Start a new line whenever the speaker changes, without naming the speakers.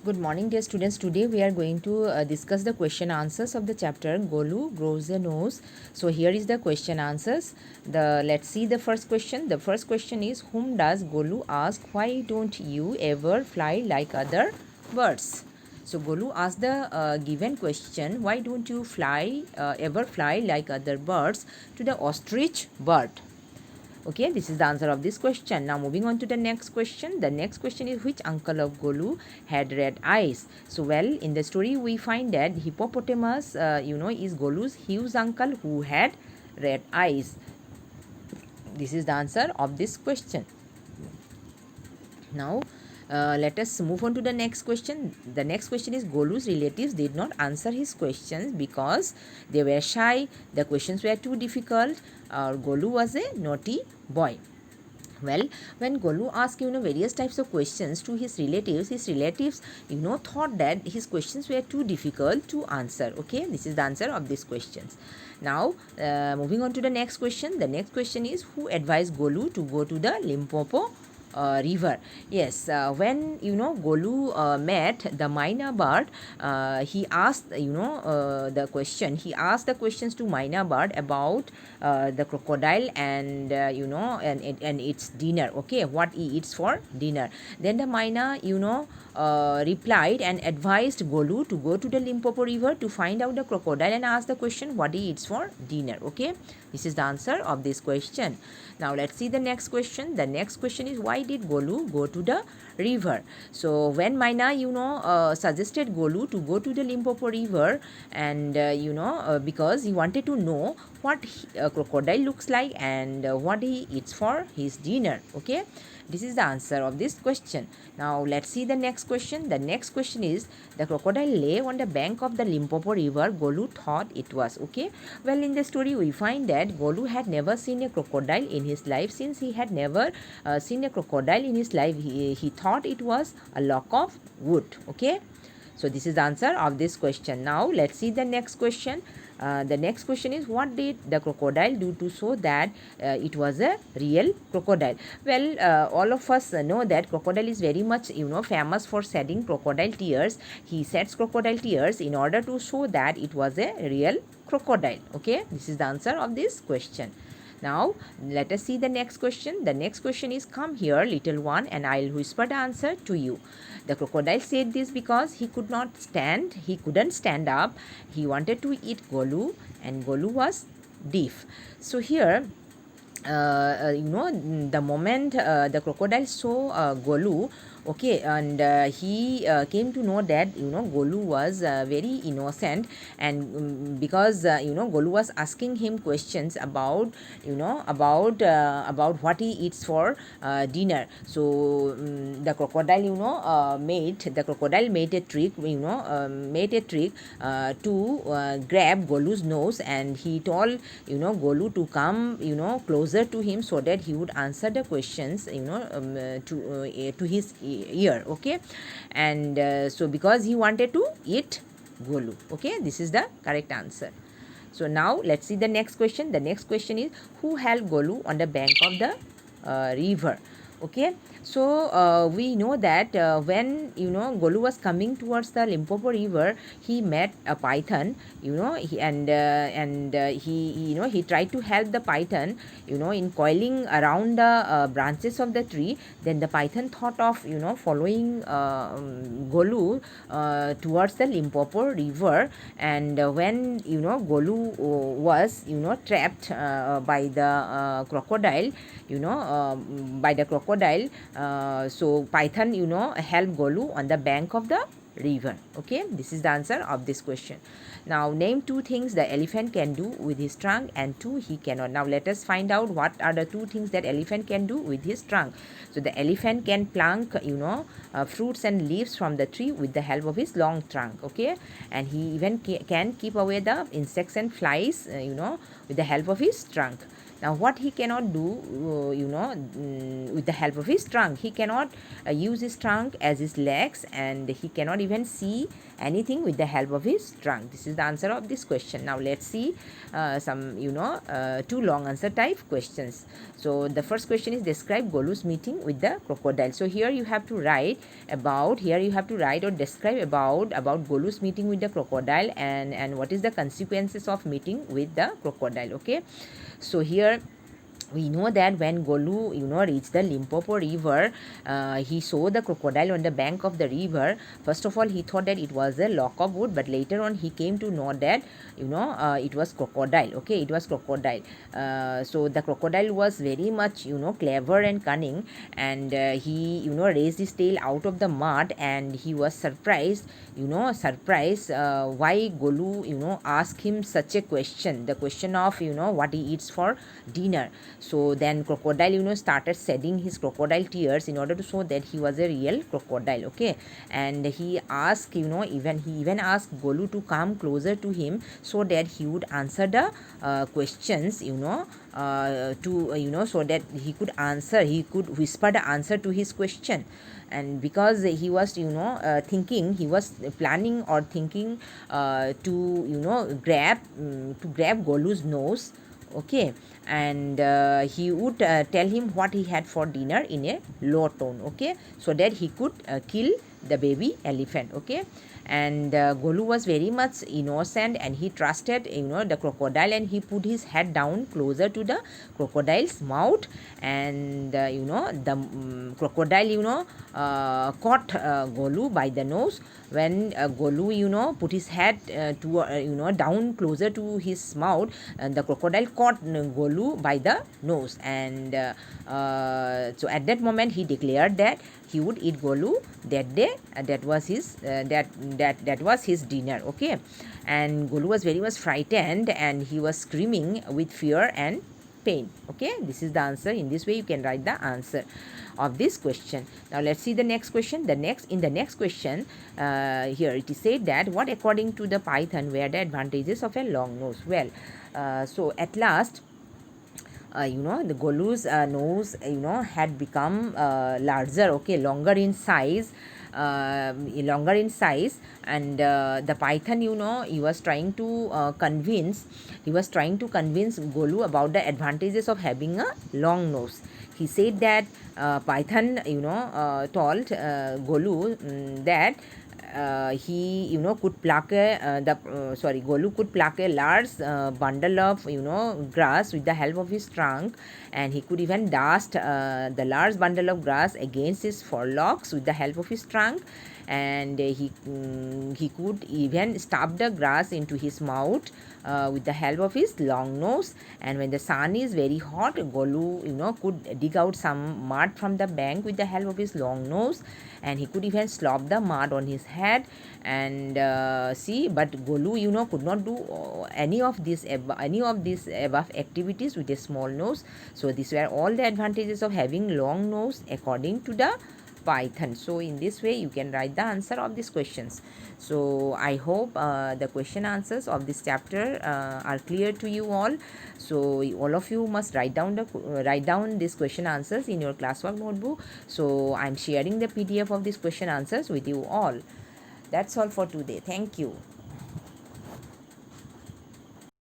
Good morning, dear students. Today we are going to discuss the question answers of the chapter Golu grows a nose. So here is the question answers. Let's see the first question. The first question is, whom does Golu ask, why don't you ever fly like other birds? So Golu asked the given question, why don't you ever fly like other birds, to the ostrich bird. Okay, this is the answer of this question. Now moving on to the next question. The next question is, which uncle of Golu had red eyes? So well, in the story we find that hippopotamus, is Golu's huge uncle who had red eyes. This is the answer of this question. Now let us move on to the next question. The next question is, Golu's relatives did not answer his questions because they were shy, the questions were too difficult, or Golu was a naughty boy. Well, when Golu asked various types of questions to his relatives thought that his questions were too difficult to answer. Okay, this is the answer of these questions. Now moving on to the next question. The next question is, who advised Golu to go to the Limpopo river? Yes, when Golu met the Myna bird, he asked he asked the questions to Myna bird about the crocodile and and its dinner. Okay, what he eats for dinner. Then the Myna replied and advised Golu to go to the Limpopo river to find out the crocodile and ask the question what he eats for dinner. Okay, this is the answer of this question. Now let's see the next question. The next question is, why did Golu go to the river? So when Myna suggested Golu to go to the Limpopo river, and because he wanted to know what a crocodile looks like and what he eats for his dinner. Okay, this is the answer of this question. Now let's see the next question. The next question is, the crocodile lay on the bank of the Limpopo river. Golu thought it was. Okay, well, in the story we find that Golu had never seen a crocodile in his life. Since he had never seen a crocodile in his life, he thought it was a log of wood. Okay, so this is the answer of this question. Now let's see the next question. The next question is, what did the crocodile do to show that it was a real crocodile? Well, all of us know that crocodile is very much famous for shedding crocodile tears. He sheds crocodile tears in order to show that it was a real crocodile. Okay, this is the answer of this question. Now let us see the next question. The next question is, come here little one and I'll whisper the answer to you. The crocodile said this because he couldn't stand up. He wanted to eat Golu, and Golu was deaf. So here the moment the crocodile saw Golu, okay, and he came to know that Golu was very innocent, and because Golu was asking him questions about about what he eats for dinner. So the crocodile made a trick to grab Golu's nose, and he told Golu to come closer to him so that he would answer the questions to his ear. Okay, and so because he wanted to eat Golu. Okay, this is the correct answer. So now let's see the next question. The next question is, who held Golu on the bank of the river? Okay, so we know that when Golu was coming towards the Limpopo river, he met a python, he tried to help the python in coiling around the branches of the tree. Then the python thought of following Golu towards the Limpopo river, and when Golu was trapped by the crocodile, so python helped Golu on the bank of the river. Okay, this is the answer of this question. Now name two things the elephant can do with his trunk and two he cannot. Now let us find out what are the two things that elephant can do with his trunk. So the elephant can pluck fruits and leaves from the tree with the help of his long trunk. Okay, and he even can keep away the insects and flies with the help of his trunk. Now what he cannot do, with the help of his trunk, he cannot use his trunk as his legs, and he cannot even see anything with the help of his trunk. This is the answer of this question. Now let's see some two long answer type questions. So the first question is, describe Golu's meeting with the crocodile. So here you have to write or describe about Golu's meeting with the crocodile, and what is the consequences of meeting with the crocodile. Okay, so here we know that when Golu, reached the Limpopo river, he saw the crocodile on the bank of the river. First of all, he thought that it was a lock of wood, but later on he came to know that, it was crocodile. Okay, it was crocodile. So the crocodile was very much, clever and cunning, and he, raised his tail out of the mud, and he was surprised, why Golu, asked him such a question, the question of, what he eats for dinner. So then crocodile, started shedding his crocodile tears in order to show that he was a real crocodile. Okay, and he asked, he even asked Golu to come closer to him so that he would answer the questions, so that he could whisper the answer to his question. And because he was, thinking, he was planning or thinking to, grab Golu's nose. Okay, and he would tell him what he had for dinner in a low tone. Okay, so that he could kill the baby elephant. Okay, and Golu was very much innocent, and he trusted, the crocodile, and he put his head down closer to the crocodile's mouth, and the crocodile, caught Golu by the nose. When Golu, put his head down closer to his mouth, and the crocodile caught Golu by the nose, and so at that moment he declared that he would eat Golu that day. That was his that was his dinner. Okay, and Golu was very much frightened, and he was screaming with fear and pain. Okay, this is the answer. In this way you can write the answer of this question. Now let's see the next question. In the next question, here it is said that, what according to the python were the advantages of a long nose? Well, so at last, the Golu's nose, had become larger. Okay, longer in size, and the python, he was trying to convince Golu about the advantages of having a long nose. He said that python, told Golu, that he, could pluck Golu could pluck a large bundle of, grass with the help of his trunk, and he could even dust the large bundle of grass against his forelocks with the help of his trunk, and he could even stuff the grass into his mouth with the help of his long nose. And when the sun is very hot, Golu, could dig out some mud from the bank with the help of his long nose, and he could even slop the mud on his head. And but Golu, could not do any of these above activities with a small nose. So these were all the advantages of having long nose according to the python. So in this way you can write the answer of these questions. So I hope the question answers of this chapter are clear to you all. So all of you must write down these question answers in your classwork notebook. So I'm sharing the PDF of these question answers with you all. That's all for today. Thank you.